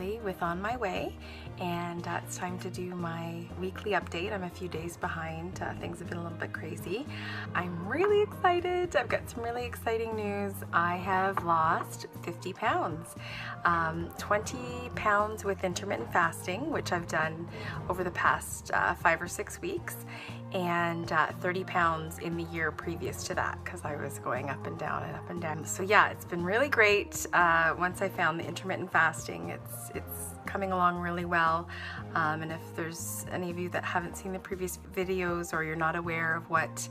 Holly with On My Way, and it's time to do my weekly update. I'm a few days behind. Things have been a little bit crazy. I'm really excited. I've got some really exciting news. I have lost 50 pounds. 20 pounds with intermittent fasting, which I've done over the past 5 or 6 weeks, and 30 pounds in the year previous to that, because I was going up and down and up and down. So yeah, it's been really great. Once I found the intermittent fasting, it's coming along really well. And if there's any of you that haven't seen the previous videos, or you're not aware of what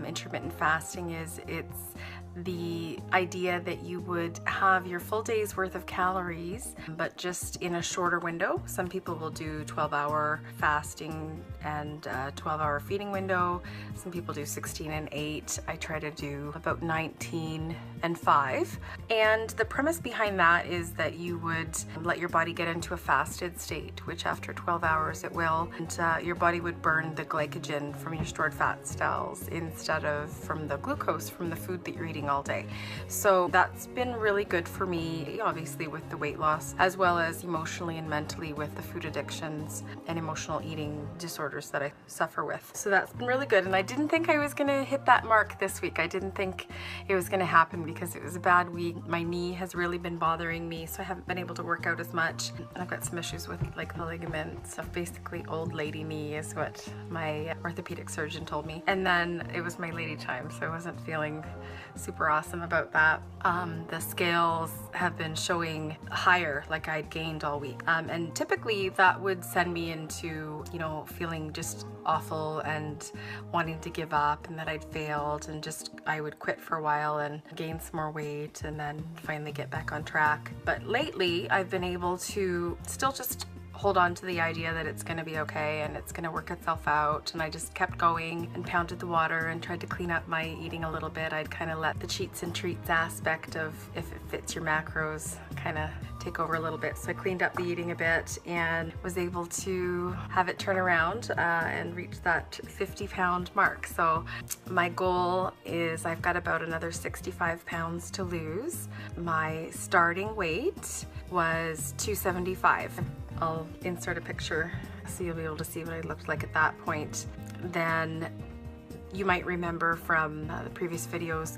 intermittent fasting is, it's the idea that you would have your full day's worth of calories, but just in a shorter window. Some people will do 12-hour fasting and 12-hour feeding window. Some people do 16 and 8. I try to do about 19 and 5. And the premise behind that is that you would let your body get into a fasted state, which after 12 hours it will, and your body would burn the glycogen from your stored fat cells instead of from the glucose from the food that you're eating all day. So that's been really good for me, obviously with the weight loss, as well as emotionally and mentally with the food addictions and emotional eating disorders that I suffer with. So that's been really good, and I didn't think I was gonna hit that mark this week. I didn't think it was gonna happen because it was a bad week. My knee has really been bothering me, so I haven't been able to work out as much. And I've got some issues with like the ligaments. Basically old lady knee is what my orthopedic surgeon told me. And then it was my lady time, so I wasn't feeling super awesome about that. The scales have been showing higher, like I'd gained all week. And typically that would send me into, you know, feeling just awful and wanting to give up and that I'd failed, and just I would quit for a while and gain some more weight and then finally get back on track. But lately I've been able to still just hold on to the idea that it's going to be okay and it's going to work itself out, and I just kept going and pounded the water and tried to clean up my eating a little bit. I'd kind of let the cheats and treats aspect of if it fits your macros kind of take over a little bit. So I cleaned up the eating a bit and was able to have it turn around and reach that 50-pound mark. So my goal is I've got about another 65 pounds to lose. My starting weight was 275. I'll insert a picture so you'll be able to see what I looked like at that point. Then you might remember from the previous videos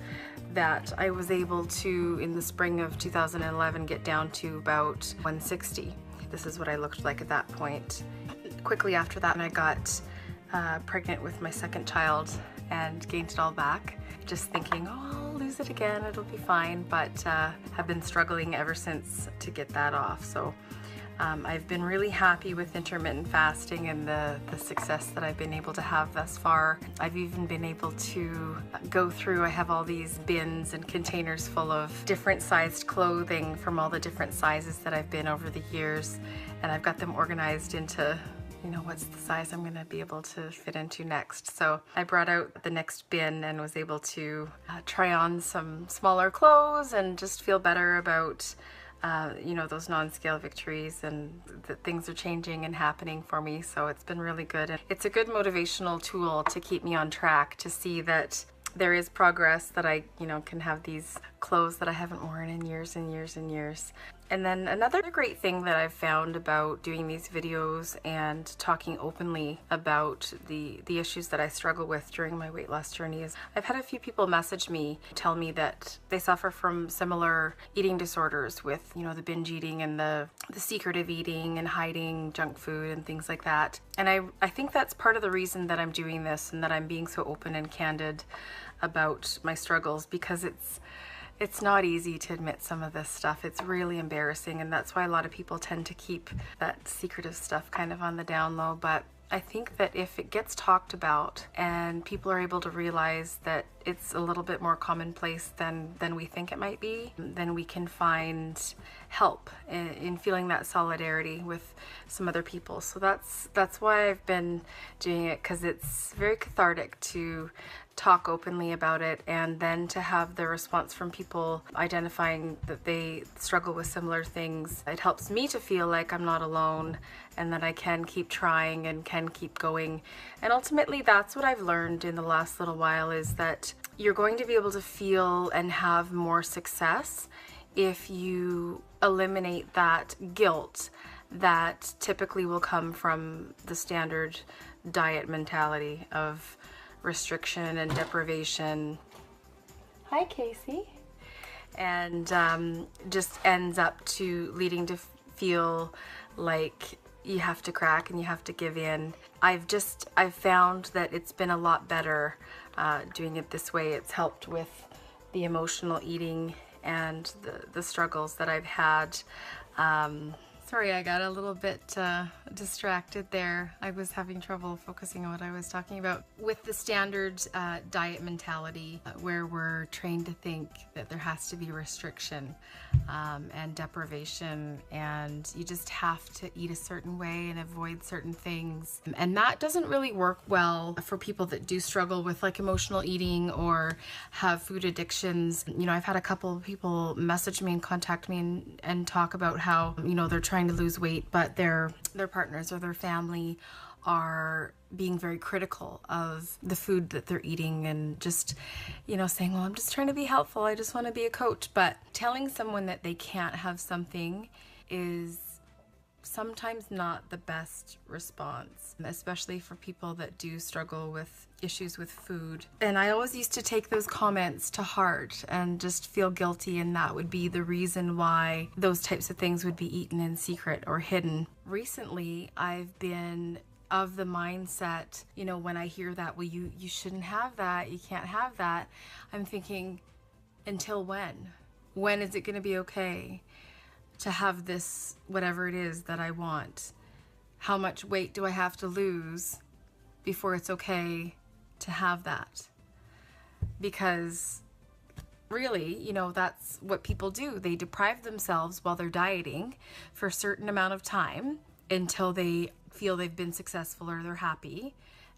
that I was able to, in the spring of 2011, get down to about 160. This is what I looked like at that point. Quickly after that, I got pregnant with my second child and gained it all back, just thinking, oh, I'll lose it again, it'll be fine, but have been struggling ever since to get that off. So I've been really happy with intermittent fasting and the success that I've been able to have thus far. I've even been able to go through, I have all these bins and containers full of different sized clothing from all the different sizes that I've been over the years, and I've got them organized into, you know, what's the size I'm gonna be able to fit into next. So I brought out the next bin and was able to try on some smaller clothes and just feel better about you know, those non-scale victories, and that things are changing and happening for me. So it's been really good, and it's a good motivational tool to keep me on track, to see that there is progress, that I, you know, can have these clothes that I haven't worn in years and years and years. And then another great thing that I've found about doing these videos and talking openly about the issues that I struggle with during my weight loss journey is I've had a few people message me, tell me that they suffer from similar eating disorders with, you know, the binge eating and the secretive eating and hiding junk food and things like that. And I think that's part of the reason that I'm doing this and that I'm being so open and candid about my struggles, because it's not easy to admit some of this stuff. It's really embarrassing, and that's why a lot of people tend to keep that secretive stuff kind of on the down low. But I think that if it gets talked about and people are able to realize that it's a little bit more commonplace than we think it might be, then we can find help in feeling that solidarity with some other people. So that's why I've been doing it, because it's very cathartic to talk openly about it, and then to have the response from people identifying that they struggle with similar things. It helps me to feel like I'm not alone and that I can keep trying and can keep going. And ultimately that's what I've learned in the last little while, is that you're going to be able to feel and have more success if you eliminate that guilt that typically will come from the standard diet mentality of restriction and deprivation. Hi, Casey. And just ends up to leading to feel like you have to crack and you have to give in. I've found that it's been a lot better doing it this way. It's helped with the emotional eating and the struggles that I've had. Sorry, I got a little bit distracted there. I was having trouble focusing on what I was talking about. With the standard diet mentality, where we're trained to think that there has to be restriction and deprivation, and you just have to eat a certain way and avoid certain things. And that doesn't really work well for people that do struggle with like emotional eating or have food addictions. You know, I've had a couple of people message me and contact me and talk about how, you know, they're trying to lose weight, but their partners or their family are being very critical of the food that they're eating and just, you know, saying, well, I'm just trying to be helpful. I just want to be a coach. But telling someone that they can't have something is sometimes not the best response, especially for people that do struggle with issues with food. And I always used to take those comments to heart and just feel guilty, and that would be the reason why those types of things would be eaten in secret or hidden. Recently, I've been of the mindset, you know, when I hear that, well, you shouldn't have that, you can't have that, I'm thinking, until when? When is it going to be okay to have this, whatever it is that I want? How much weight do I have to lose before it's okay to have that? Because really, you know, that's what people do. They deprive themselves while they're dieting for a certain amount of time until they feel they've been successful or they're happy,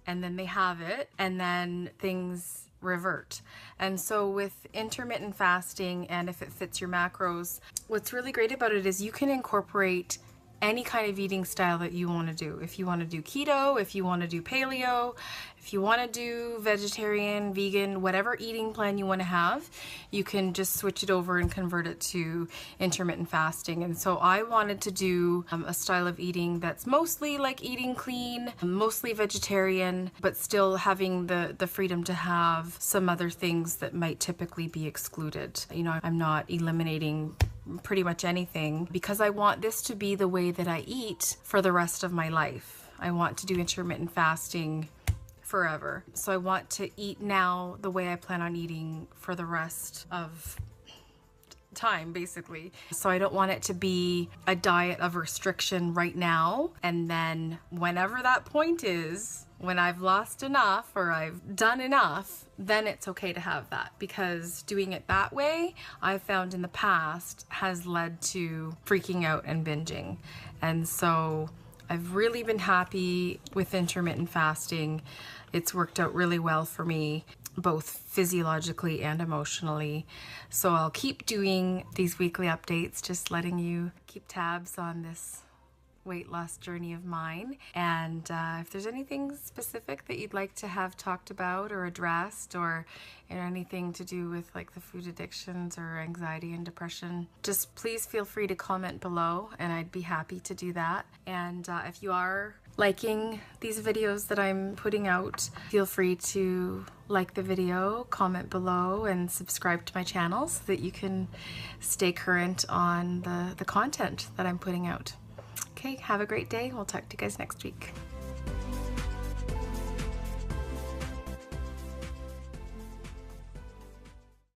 and then they have it, and then things revert. And so with intermittent fasting, and if it fits your macros, what's really great about it is you can incorporate any kind of eating style that you want to do. If you want to do keto, if you want to do paleo, if you want to do vegetarian, vegan, whatever eating plan you want to have, you can just switch it over and convert it to intermittent fasting. And so I wanted to do a style of eating that's mostly like eating clean, mostly vegetarian, but still having the freedom to have some other things that might typically be excluded. You know, I'm not eliminating pretty much anything because I want this to be the way that I eat for the rest of my life. I want to do intermittent fasting forever. So I want to eat now the way I plan on eating for the rest of time, basically. So I don't want it to be a diet of restriction right now, and then whenever that point is, when I've lost enough or I've done enough, then it's okay to have that. Because doing it that way, I've found in the past, has led to freaking out and binging. And so I've really been happy with intermittent fasting. It's worked out really well for me, both physiologically and emotionally. So I'll keep doing these weekly updates, just letting you keep tabs on this weight loss journey of mine. And if there's anything specific that you'd like to have talked about or addressed, or anything to do with like the food addictions or anxiety and depression, just please feel free to comment below, and I'd be happy to do that. And if you are liking these videos that I'm putting out, feel free to like the video, comment below, and subscribe to my channel so that you can stay current on the content that I'm putting out. Okay, have a great day. We'll talk to you guys next week.